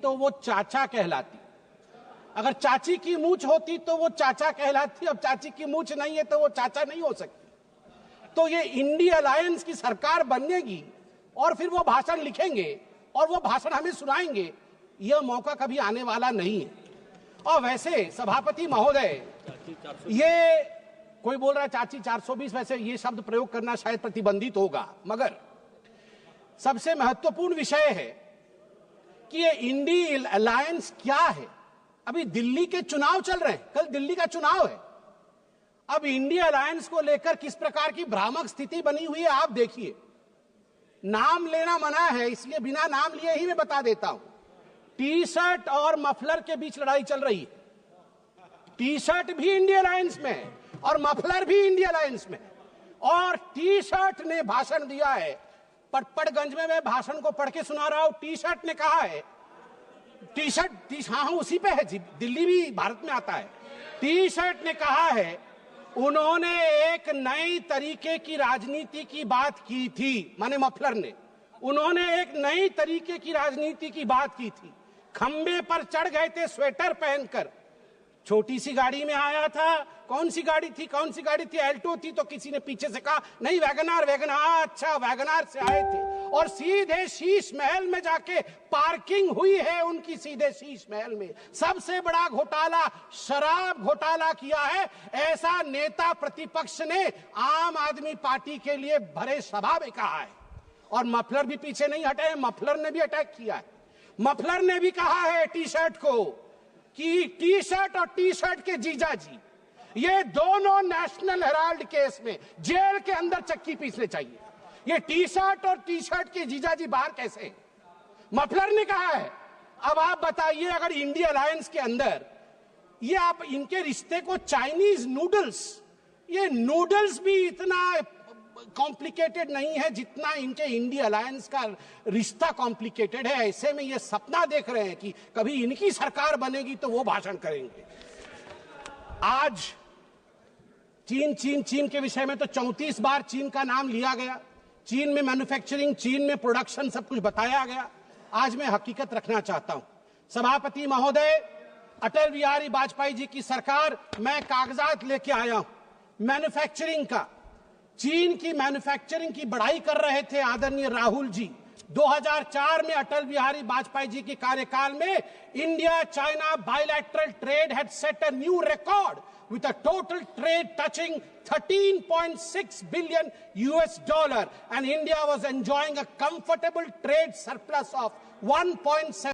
तो वो चाचा कहलाती, अगर चाची की मूछ होती तो वो चाचा कहलाती, अब चाची की मूछ नहीं है तो वो चाचा नहीं हो सकती। तो ये इंडी अलायंस की सरकार बनेगी और फिर वो भाषण लिखेंगे और वो भाषण हमें सुनाएंगे, यह मौका कभी आने वाला नहीं है। और वैसे सभापति महोदय, ये कोई बोल रहा है चाची 420, वैसे ये शब्द प्रयोग करना शायद प्रतिबंधित होगा, मगर सबसे महत्वपूर्ण विषय है कि ये इंडी अलायंस क्या है। अभी दिल्ली के चुनाव चल रहे हैं, कल दिल्ली का चुनाव है। अब इंडिया अलायंस को लेकर किस प्रकार की भ्रामक स्थिति बनी हुई है आप देखिए। नाम लेना मना है, इसलिए बिना नाम लिए ही मैं बता देता हूं। टी शर्ट और मफलर के बीच लड़ाई चल रही है। टी शर्ट भी इंडिया अलायंस में है और मफलर भी इंडिया अलायंस में है। और टी शर्ट ने भाषण दिया है, पटपड़गंज में मैं भाषण को पढ़ के सुना रहा हूं। टी शर्ट ने कहा है, टी शर्ट हाँ उसी पे है, दिल्ली भी भारत में आता है। टी शर्ट ने कहा है, उन्होंने एक नई तरीके की राजनीति की बात की थी, माने मफलर ने, उन्होंने एक नई तरीके की राजनीति की बात की थी। खंबे पर चढ़ गए थे स्वेटर पहनकर, छोटी सी गाड़ी में आया था। कौन सी गाड़ी थी? एल्टो थी। तो किसी ने पीछे से कहा नहीं वैगनार। अच्छा वैगनार से आए थे और सीधे शीश महल में जाके पार्किंग हुई है उनकी, सीधे शीश महल में। सबसे बड़ा घोटाला शराब घोटाला किया है, ऐसा नेता प्रतिपक्ष ने आम आदमी पार्टी के लिए भरे सभा में कहा है। और मफलर भी पीछे नहीं हटे, मफलर ने भी अटैक किया है। मफलर ने भी कहा है टी शर्ट को कि टी शर्ट और टी शर्ट के जीजाजी, ये दोनों नेशनल हेराल्ड केस में जेल के अंदर चक्की पीसने चाहिए। ये टी शर्ट और टी शर्ट के जीजाजी बाहर कैसे? मफलर ने कहा है। अब आप बताइए, अगर इंडिया अलायंस के अंदर ये आप इनके रिश्ते को चाइनीज नूडल्स, ये नूडल्स भी इतना कॉम्प्लिकेटेड नहीं है जितना इनके इंडिया अलायंस का रिश्ता कॉम्प्लिकेटेड है। ऐसे में ये सपना देख रहे हैं कि कभी इनकी सरकार बनेगी तो वो भाषण करेंगे। आज चीन के विषय में तो 34 बार चीन का नाम लिया गया। चीन में मैन्युफैक्चरिंग, चीन में प्रोडक्शन, सब कुछ बताया गया। आज मैं हकीकत रखना चाहता हूं। सभापति महोदय, अटल बिहारी वाजपेयी जी की सरकार, मैं कागजात लेके आया हूं मैन्युफैक्चरिंग का। चीन की मैन्युफैक्चरिंग की बढ़ाई कर रहे थे आदरणीय राहुल जी। 2004 में अटल बिहारी वाजपेयी जी के कार्यकाल में India China bilateral trade had set a new record with a total trade touching $13.6 billion and India was enjoying a comfortable trade surplus of 1.7